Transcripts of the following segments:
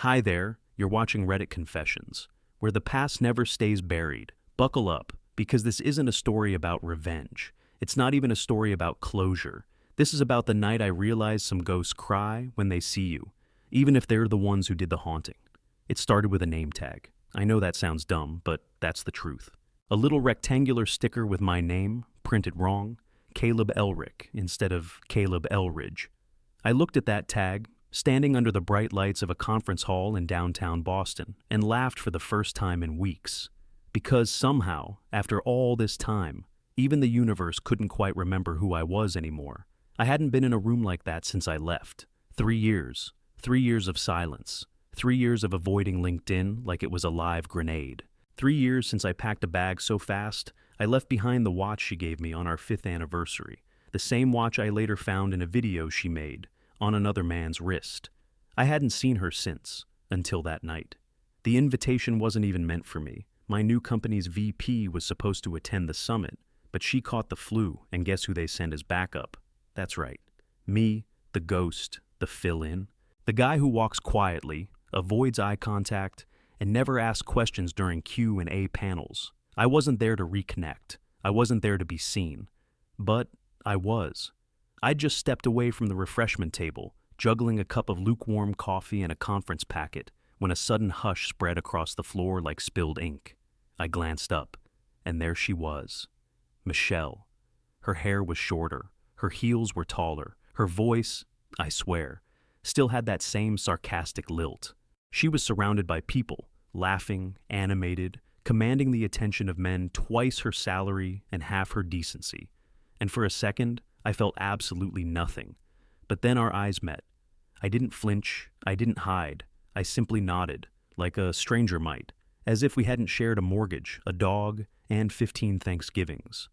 Hi there, you're watching Reddit Confessions, where the past never stays buried. Buckle up, because this isn't a story about revenge. It's not even a story about closure. This is about the night I realized some ghosts cry when they see you, even if they're the ones who did the haunting. It started with a name tag. I know that sounds dumb, but that's the truth. A little rectangular sticker with my name, printed wrong, Caleb Elric instead of Caleb Elridge. I looked at that tag, standing under the bright lights of a conference hall in downtown Boston, and laughed for the first time in weeks. Because somehow, after all this time, even the universe couldn't quite remember who I was anymore. I hadn't been in a room like that since I left. 3 years. 3 years of silence. 3 years of avoiding LinkedIn like it was a live grenade. 3 years since I packed a bag so fast, I left behind the watch she gave me on our 5th anniversary. The same watch I later found in a video she made, on another man's wrist. I hadn't seen her since, until that night. The invitation wasn't even meant for me. My new company's VP was supposed to attend the summit, but she caught the flu, and guess who they sent as backup? That's right. Me, the ghost, the fill-in. The guy who walks quietly, avoids eye contact, and never asks questions during Q&A panels. I wasn't there to reconnect. I wasn't there to be seen. But I was. I just stepped away from the refreshment table, juggling a cup of lukewarm coffee and a conference packet, when a sudden hush spread across the floor like spilled ink. I glanced up, and there she was. Michelle. Her hair was shorter, her heels were taller, her voice, I swear, still had that same sarcastic lilt. She was surrounded by people, laughing, animated, commanding the attention of men twice her salary and half her decency. And for a second, I felt absolutely nothing. But then our eyes met. I didn't flinch, I didn't hide. I simply nodded, like a stranger might, as if we hadn't shared a mortgage, a dog, and 15 Thanksgivings.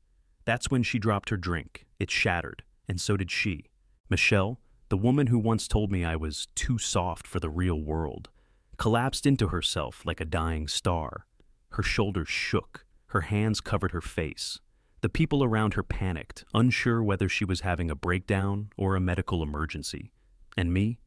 That's when she dropped her drink. It shattered, and so did she. Michelle, the woman who once told me I was too soft for the real world, collapsed into herself like a dying star. Her shoulders shook, her hands covered her face. The people around her panicked, unsure whether she was having a breakdown or a medical emergency. And me?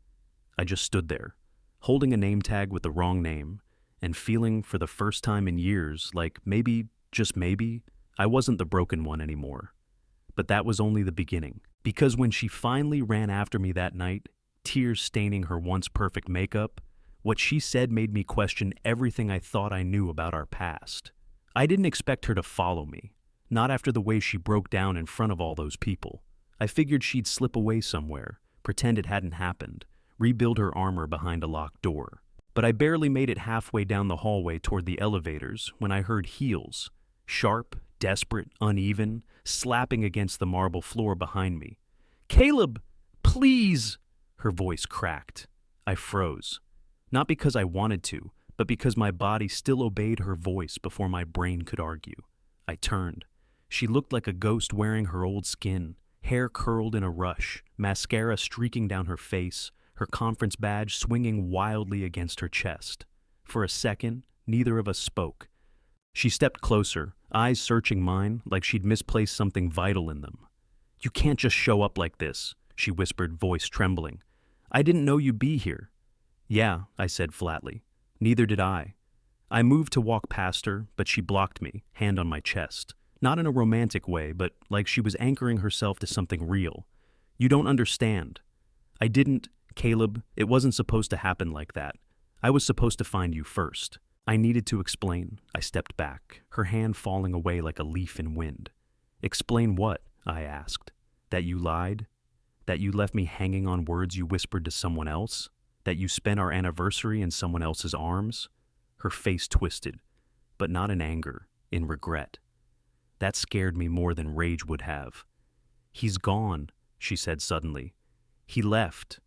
I just stood there, holding a name tag with the wrong name, and feeling for the first time in years like maybe, just maybe, I wasn't the broken one anymore. But that was only the beginning, because when she finally ran after me that night, tears staining her once perfect makeup, what she said made me question everything I thought I knew about our past. I didn't expect her to follow me. Not after the way she broke down in front of all those people. I figured she'd slip away somewhere, pretend it hadn't happened, rebuild her armor behind a locked door. But I barely made it halfway down the hallway toward the elevators when I heard heels, sharp, desperate, uneven, slapping against the marble floor behind me. "Caleb, please!" Her voice cracked. I froze. Not because I wanted to, but because my body still obeyed her voice before my brain could argue. I turned. She looked like a ghost wearing her old skin, hair curled in a rush, mascara streaking down her face, her conference badge swinging wildly against her chest. For a second, neither of us spoke. She stepped closer, eyes searching mine like she'd misplaced something vital in them. "You can't just show up like this," she whispered, voice trembling. "I didn't know you'd be here." "Yeah," I said flatly. "Neither did I." I moved to walk past her, but she blocked me, hand on my chest. Not in a romantic way, but like she was anchoring herself to something real. "You don't understand. I didn't, Caleb, it wasn't supposed to happen like that. I was supposed to find you first." I needed to explain. I stepped back, her hand falling away like a leaf in wind. "Explain what?" I asked. "That you lied? That you left me hanging on words you whispered to someone else? That you spent our anniversary in someone else's arms?" Her face twisted, but not in anger, in regret. That scared me more than rage would have. "He's gone," she said suddenly. "He left.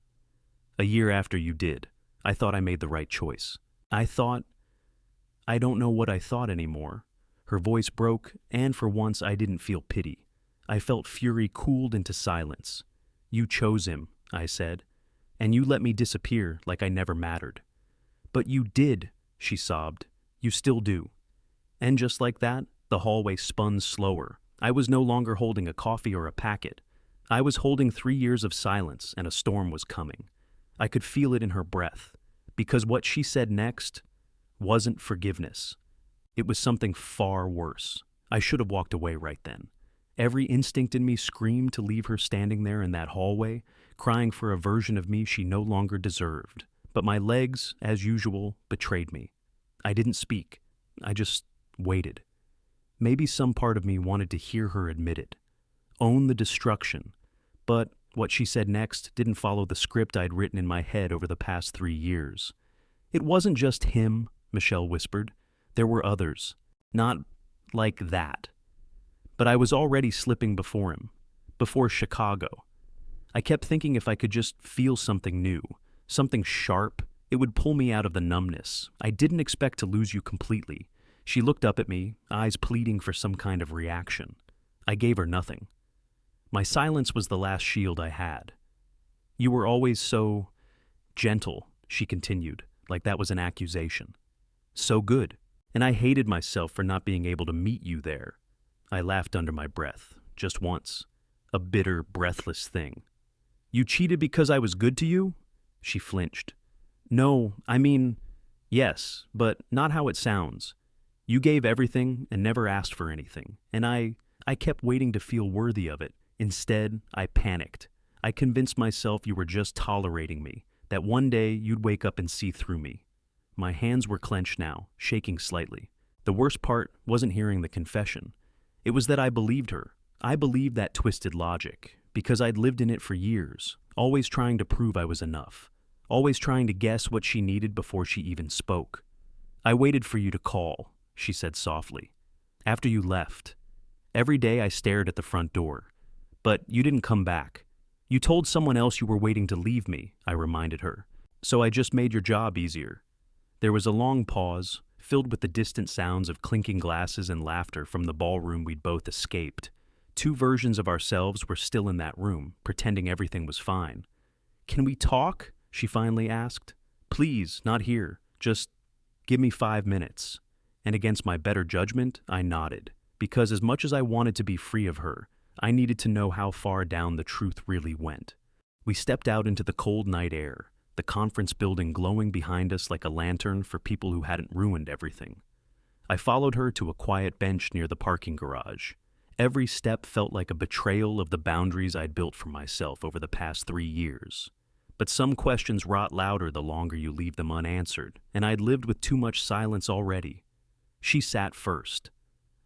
A year after you did. I thought I made the right choice. I don't know what I thought anymore." Her voice broke, and for once I didn't feel pity. I felt fury cooled into silence. "You chose him," I said, "and you let me disappear like I never mattered." "But you did," she sobbed. "You still do." And just like that, the hallway spun slower. I was no longer holding a coffee or a packet. I was holding 3 years of silence, and a storm was coming. I could feel it in her breath. Because what she said next wasn't forgiveness. It was something far worse. I should have walked away right then. Every instinct in me screamed to leave her standing there in that hallway, crying for a version of me she no longer deserved. But my legs, as usual, betrayed me. I didn't speak. I just waited. Maybe some part of me wanted to hear her admit it, own the destruction. But what she said next didn't follow the script I'd written in my head over the past 3 years. It wasn't just him, Michelle whispered. There were others. Not like that. But I was already slipping before him, before Chicago. I kept thinking if I could just feel something new, something sharp, it would pull me out of the numbness. I didn't expect to lose you completely. She looked up at me, eyes pleading for some kind of reaction. I gave her nothing. My silence was the last shield I had. You were always so gentle, she continued, like that was an accusation. So good. And I hated myself for not being able to meet you there. I laughed under my breath, just once. A bitter, breathless thing. You cheated because I was good to you? She flinched. No, I mean, yes, but not how it sounds. You gave everything and never asked for anything, and I kept waiting to feel worthy of it. Instead, I panicked. I convinced myself you were just tolerating me, that one day you'd wake up and see through me. My hands were clenched now, shaking slightly. The worst part wasn't hearing the confession. It was that I believed her. I believed that twisted logic, because I'd lived in it for years, always trying to prove I was enough, always trying to guess what she needed before she even spoke. I waited for you to call, she said softly. After you left. Every day I stared at the front door. But you didn't come back. You told someone else you were waiting to leave me, I reminded her. So I just made your job easier. There was a long pause, filled with the distant sounds of clinking glasses and laughter from the ballroom we'd both escaped. 2 versions of ourselves were still in that room, pretending everything was fine. Can we talk? She finally asked. Please, not here. Just give me 5 minutes. And against my better judgment, I nodded. Because as much as I wanted to be free of her, I needed to know how far down the truth really went. We stepped out into the cold night air, the conference building glowing behind us like a lantern for people who hadn't ruined everything. I followed her to a quiet bench near the parking garage. Every step felt like a betrayal of the boundaries I'd built for myself over the past 3 years. But some questions rot louder the longer you leave them unanswered, and I'd lived with too much silence already. She sat first.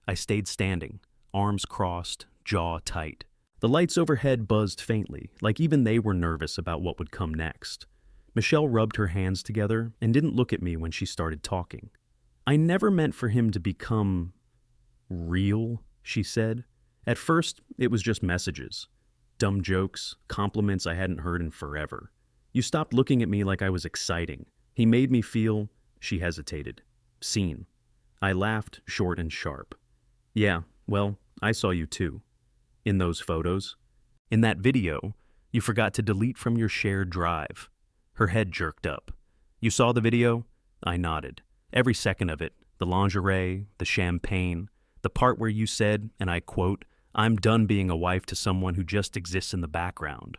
I stayed standing, arms crossed, jaw tight. The lights overhead buzzed faintly, like even they were nervous about what would come next. Michelle rubbed her hands together and didn't look at me when she started talking. I never meant for him to become real, she said. At first, it was just messages. Dumb jokes, compliments I hadn't heard in forever. You stopped looking at me like I was exciting. He made me feel, she hesitated, seen. I laughed, short and sharp. Yeah, well, I saw you too. In those photos. In that video, you forgot to delete from your shared drive. Her head jerked up. You saw the video? I nodded. Every second of it, the lingerie, the champagne, the part where you said, and I quote, I'm done being a wife to someone who just exists in the background.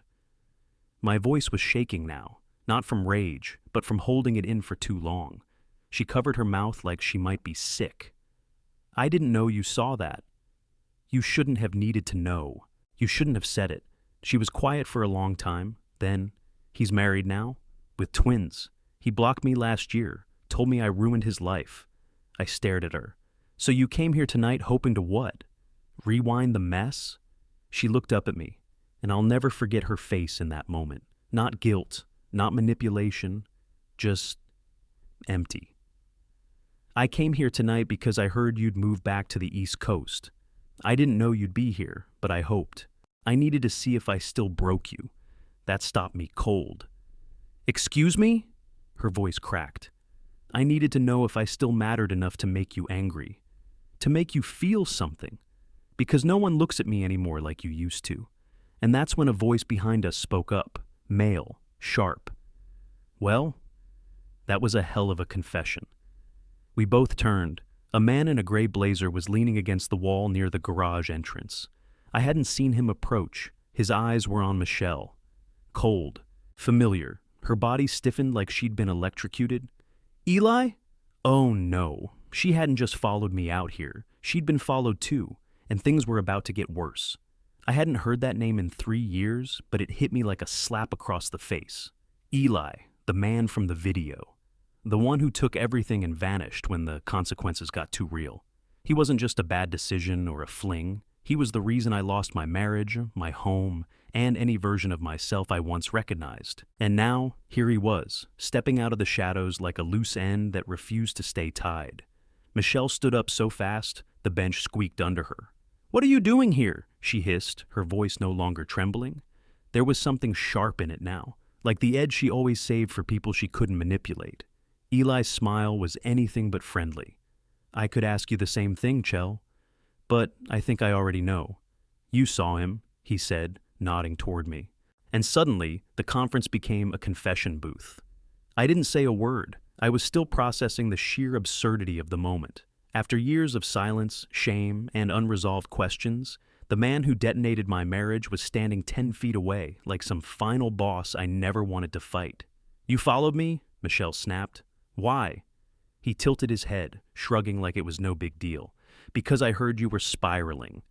My voice was shaking now, not from rage, but from holding it in for too long. She covered her mouth like she might be sick. I didn't know you saw that. You shouldn't have needed to know. You shouldn't have said it. She was quiet for a long time. Then, he's married now, with twins. He blocked me last year, told me I ruined his life. I stared at her. So you came here tonight hoping to what? Rewind the mess? She looked up at me, and I'll never forget her face in that moment. Not guilt, not manipulation, just empty. I came here tonight because I heard you'd moved back to the East Coast. I didn't know you'd be here, but I hoped. I needed to see if I still broke you. That stopped me cold. Excuse me? Her voice cracked. I needed to know if I still mattered enough to make you angry. To make you feel something. Because no one looks at me anymore like you used to. And that's when a voice behind us spoke up. Male. Sharp. Well, that was a hell of a confession. We both turned. A man in a gray blazer was leaning against the wall near the garage entrance. I hadn't seen him approach. His eyes were on Michelle. Cold. Familiar. Her body stiffened like she'd been electrocuted. Eli? Oh no, she hadn't just followed me out here. She'd been followed too, and things were about to get worse. I hadn't heard that name in 3 years, but it hit me like a slap across the face. Eli, the man from the video. The one who took everything and vanished when the consequences got too real. He wasn't just a bad decision or a fling. He was the reason I lost my marriage, my home, and any version of myself I once recognized. And now, here he was, stepping out of the shadows like a loose end that refused to stay tied. Michelle stood up so fast, the bench squeaked under her. "What are you doing here?" she hissed, her voice no longer trembling. There was something sharp in it now, like the edge she always saved for people she couldn't manipulate. Eli's smile was anything but friendly. "I could ask you the same thing, Chell, but I think I already know." "You saw him," he said, nodding toward me. And suddenly, the conference became a confession booth. I didn't say a word. I was still processing the sheer absurdity of the moment. After years of silence, shame, and unresolved questions, the man who detonated my marriage was standing 10 feet away, like some final boss I never wanted to fight. "You followed me?" Michelle snapped. "Why?" He tilted his head, shrugging like it was no big deal. "Because I heard you were spiraling.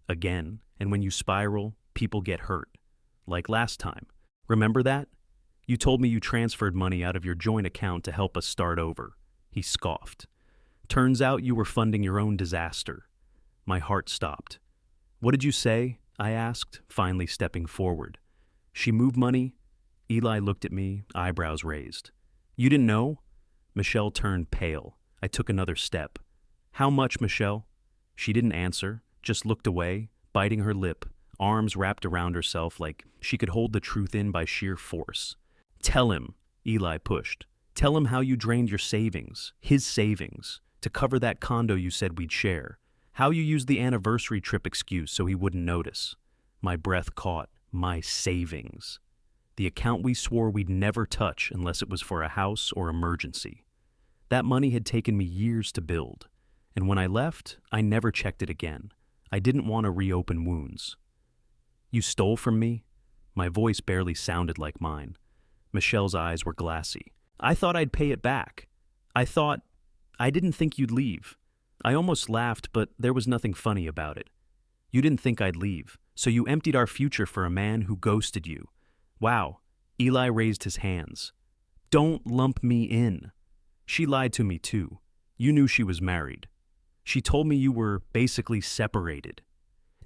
Again, and when you spiral, people get hurt. Like last time. Remember that? You told me you transferred money out of your joint account to help us start over." He scoffed. "Turns out you were funding your own disaster." My heart stopped. "What did you say?" I asked, finally stepping forward. "She moved money?" Eli looked at me, eyebrows raised. "You didn't know?" Michelle turned pale. I took another step. "How much, Michelle?" She didn't answer, just looked away, biting her lip, arms wrapped around herself like she could hold the truth in by sheer force. "Tell him," Eli pushed. "Tell him how you drained your savings, his savings, to cover that condo you said we'd share. How you used the anniversary trip excuse so he wouldn't notice." My breath caught. My savings. The account we swore we'd never touch unless it was for a house or emergency. That money had taken me years to build, and when I left, I never checked it again. I didn't want to reopen wounds. "You stole from me?" My voice barely sounded like mine. Michelle's eyes were glassy. "I thought I'd pay it back. I didn't think you'd leave." I almost laughed, but there was nothing funny about it. "You didn't think I'd leave, so you emptied our future for a man who ghosted you." "Wow." Eli raised his hands. "Don't lump me in. She lied to me too. You knew she was married. She told me you were basically separated."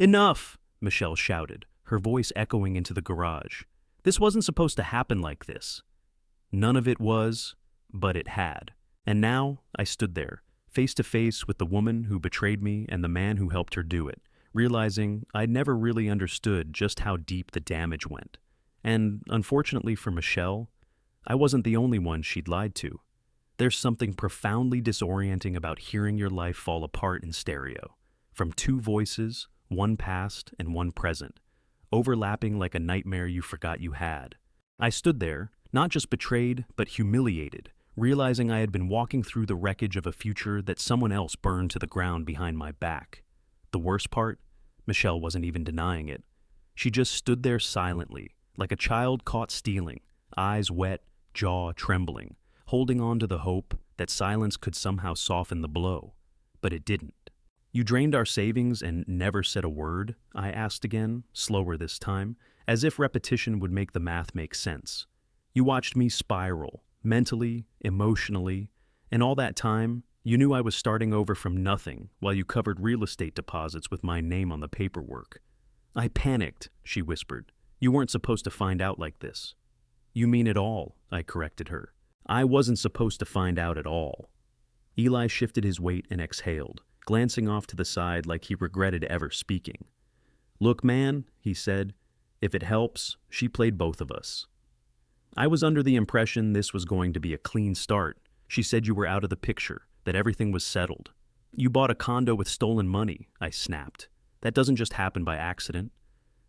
"Enough!" Michelle shouted, her voice echoing into the garage. "This wasn't supposed to happen like this." None of it was, but it had. And now I stood there, face to face with the woman who betrayed me and the man who helped her do it, realizing I'd never really understood just how deep the damage went. And unfortunately for Michelle, I wasn't the only one she'd lied to. There's something profoundly disorienting about hearing your life fall apart in stereo, from two voices, one past and one present, overlapping like a nightmare you forgot you had. I stood there, not just betrayed, but humiliated, realizing I had been walking through the wreckage of a future that someone else burned to the ground behind my back. The worst part? Michelle wasn't even denying it. She just stood there silently, like a child caught stealing, eyes wet, jaw trembling, holding on to the hope that silence could somehow soften the blow. But it didn't. "You drained our savings and never said a word?" I asked again, slower this time, as if repetition would make the math make sense. "You watched me spiral, mentally, emotionally, and all that time, you knew I was starting over from nothing while you covered real estate deposits with my name on the paperwork." "I panicked," she whispered. "You weren't supposed to find out like this." "You mean it all," I corrected her. "I wasn't supposed to find out at all." Eli shifted his weight and exhaled, glancing off to the side like he regretted ever speaking. "Look, man," he said, "if it helps, she played both of us. I was under the impression this was going to be a clean start. She said you were out of the picture, that everything was settled. You bought a condo with stolen money," I snapped. "That doesn't just happen by accident."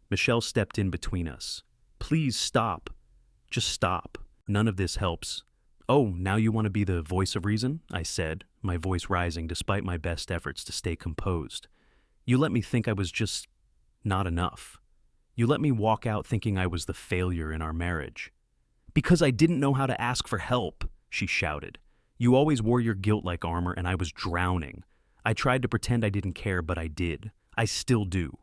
Michelle stepped in between us. "Please stop. Just stop. None of this helps." "Oh, now you want to be the voice of reason?" I said, my voice rising despite my best efforts to stay composed. "You let me think I was just not enough. You let me walk out thinking I was the failure in our marriage." Because I didn't know how to ask for help, she shouted. You always wore your guilt like armor, and I was drowning. I tried to pretend I didn't care, but I did. I still do.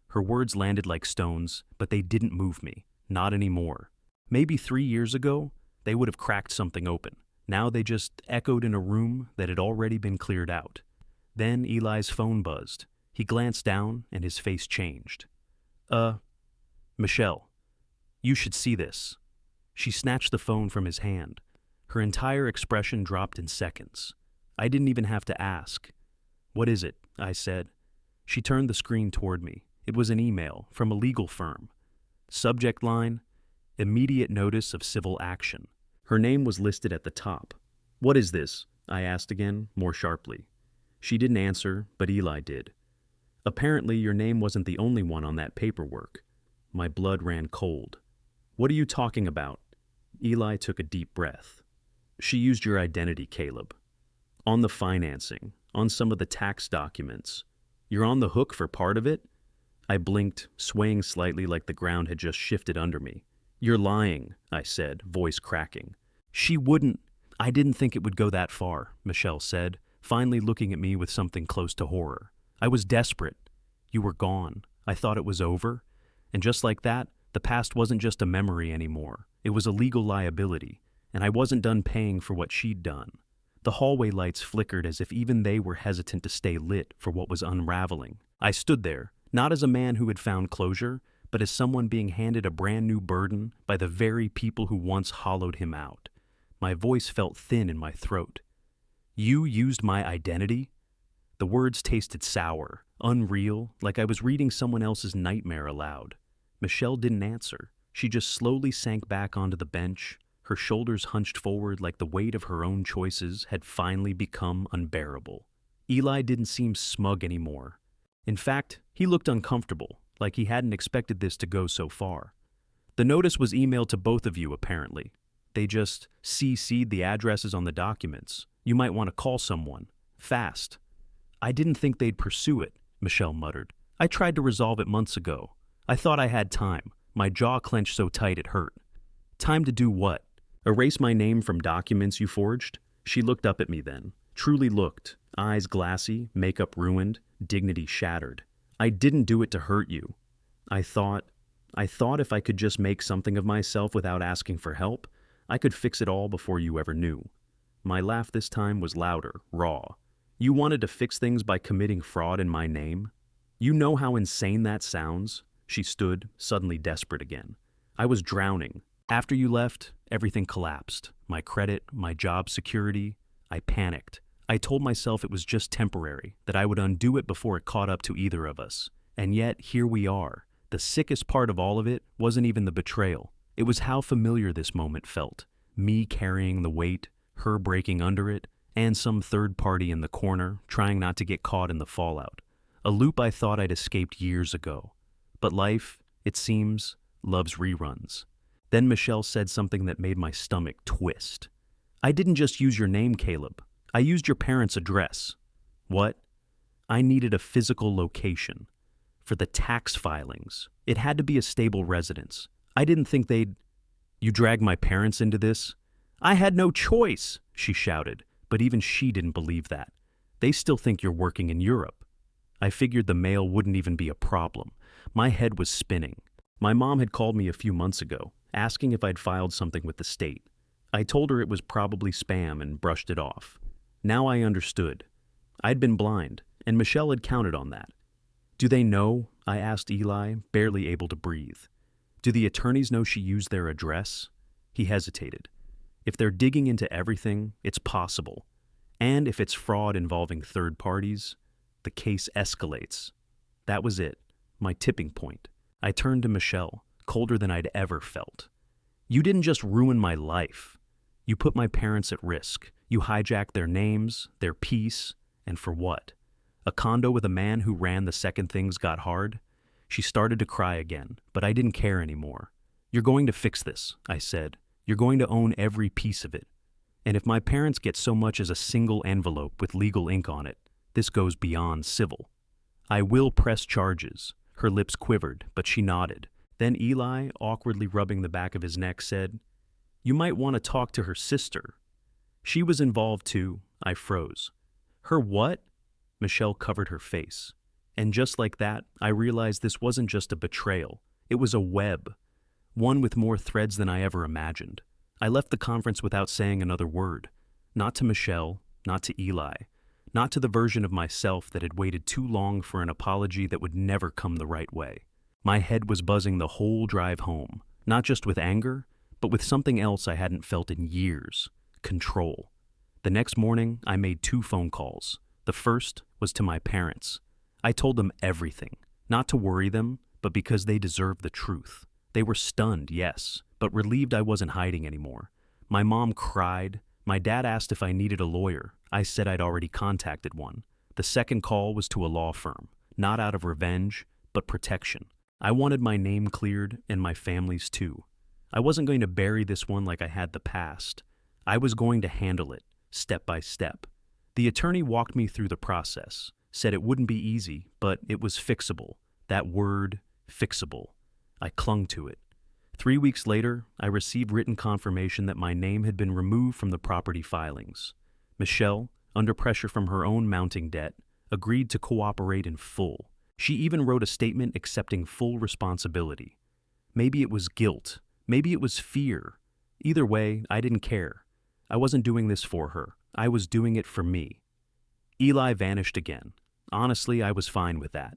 Her words landed like stones, but they didn't move me. Not anymore. Maybe 3 years ago, they would have cracked something open. Now they just echoed in a room that had already been cleared out. Then Eli's phone buzzed. He glanced down, and his face changed. Michelle, you should see this. She snatched the phone from his hand. Her entire expression dropped in seconds. I didn't even have to ask. What is it? I said. She turned the screen toward me. It was an email from a legal firm. Subject line, immediate notice of civil action. Her name was listed at the top. What is this? I asked again, more sharply. She didn't answer, but Eli did. Apparently, your name wasn't the only one on that paperwork. My blood ran cold. What are you talking about? Eli took a deep breath. She used your identity, Caleb. On the financing, on some of the tax documents. You're on the hook for part of it? I blinked, swaying slightly like the ground had just shifted under me. You're lying, I said, voice cracking. She wouldn't. I didn't think it would go that far, Michelle said, finally looking at me with something close to horror. I was desperate. You were gone. I thought it was over. And just like that, the past wasn't just a memory anymore. It was a legal liability, and I wasn't done paying for what she'd done. The hallway lights flickered as if even they were hesitant to stay lit for what was unraveling. I stood there, not as a man who had found closure, but as someone being handed a brand new burden by the very people who once hollowed him out. My voice felt thin in my throat. You used my identity? The words tasted sour, unreal, like I was reading someone else's nightmare aloud. Michelle didn't answer. She just slowly sank back onto the bench, her shoulders hunched forward like the weight of her own choices had finally become unbearable. Eli didn't seem smug anymore. In fact, he looked uncomfortable, like he hadn't expected this to go so far. The notice was emailed to both of you, apparently. They just CC'd the addresses on the documents. You might want to call someone. Fast. I didn't think they'd pursue it, Michelle muttered. I tried to resolve it months ago. I thought I had time. My jaw clenched so tight it hurt. Time to do what? Erase my name from documents you forged? She looked up at me then. Truly looked. Eyes glassy, makeup ruined, dignity shattered. I didn't do it to hurt you. I thought if I could just make something of myself without asking for help, I could fix it all before you ever knew. My laugh this time was louder, raw. You wanted to fix things by committing fraud in my name? You know how insane that sounds? She stood, suddenly desperate again. I was drowning. After you left, everything collapsed. My credit, my job security. I panicked. I told myself it was just temporary, that I would undo it before it caught up to either of us. And yet, here we are. The sickest part of all of it wasn't even the betrayal. It was how familiar this moment felt. Me carrying the weight, her breaking under it, and some third party in the corner trying not to get caught in the fallout. A loop I thought I'd escaped years ago. But life, it seems, loves reruns. Then Michelle said something that made my stomach twist. I didn't just use your name, Caleb. I used your parents' address. What? I needed a physical location. For the tax filings. It had to be a stable residence. I didn't think they'd... You dragged my parents into this? I had no choice, she shouted, but even she didn't believe that. They still think you're working in Europe. I figured the mail wouldn't even be a problem. My head was spinning. My mom had called me a few months ago, asking if I'd filed something with the state. I told her it was probably spam and brushed it off. Now I understood. I'd been blind, and Michelle had counted on that. Do they know? I asked Eli, barely able to breathe. Do the attorneys know she used their address? He hesitated. If they're digging into everything, it's possible. And if it's fraud involving third parties, the case escalates. That was it, my tipping point. I turned to Michelle, colder than I'd ever felt. You didn't just ruin my life. You put my parents at risk. You hijacked their names, their peace, and for what? A condo with a man who ran the second things got hard? She started to cry again, but I didn't care anymore. You're going to fix this, I said. You're going to own every piece of it. And if my parents get so much as a single envelope with legal ink on it, this goes beyond civil. I will press charges. Her lips quivered, but she nodded. Then Eli, awkwardly rubbing the back of his neck, said, You might want to talk to her sister. She was involved too. I froze. Her what? Michelle covered her face. And just like that, I realized this wasn't just a betrayal. It was a web, one with more threads than I ever imagined. I left the conference without saying another word. Not to Michelle, not to Eli, not to the version of myself that had waited too long for an apology that would never come the right way. My head was buzzing the whole drive home, not just with anger, but with something else I hadn't felt in years: control. The next morning, I made 2 phone calls. The first was to my parents. I told them everything, not to worry them, but because they deserved the truth. They were stunned, yes, but relieved I wasn't hiding anymore. My mom cried. My dad asked if I needed a lawyer. I said I'd already contacted one. The second call was to a law firm, not out of revenge, but protection. I wanted my name cleared and my family's too. I wasn't going to bury this one like I had the past. I was going to handle it, step by step. The attorney walked me through the process, said it wouldn't be easy, but it was fixable. That word, fixable. I clung to it. 3 weeks later, I received written confirmation that my name had been removed from the property filings. Michelle, under pressure from her own mounting debt, agreed to cooperate in full. She even wrote a statement accepting full responsibility. Maybe it was guilt. Maybe it was fear. Either way, I didn't care. I wasn't doing this for her. I was doing it for me. Eli vanished again. Honestly, I was fine with that.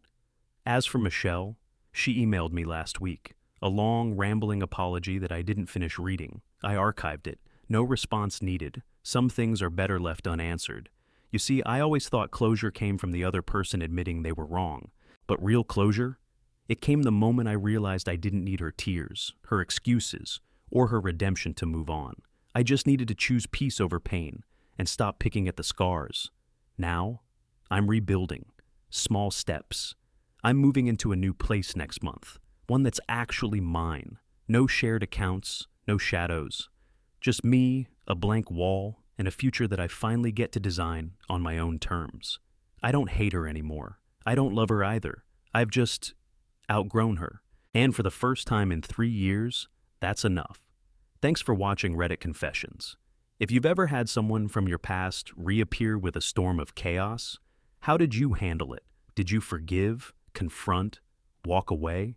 As for Michelle, she emailed me last week. A long, rambling apology that I didn't finish reading. I archived it. No response needed. Some things are better left unanswered. You see, I always thought closure came from the other person admitting they were wrong. But real closure? It came the moment I realized I didn't need her tears, her excuses, or her redemption to move on. I just needed to choose peace over pain and stop picking at the scars. Now, I'm rebuilding. Small steps. I'm moving into a new place next month. One that's actually mine. No shared accounts, no shadows. Just me, a blank wall, and a future that I finally get to design on my own terms. I don't hate her anymore. I don't love her either. I've just outgrown her. And for the first time in 3 years, that's enough. Thanks for watching Reddit Confessions. If you've ever had someone from your past reappear with a storm of chaos, how did you handle it? Did you forgive, confront, walk away?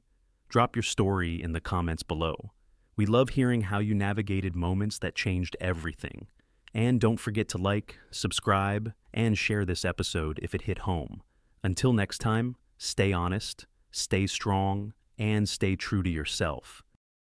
Drop your story in the comments below. We love hearing how you navigated moments that changed everything. And don't forget to like, subscribe, and share this episode if it hit home. Until next time, stay honest, stay strong, and stay true to yourself.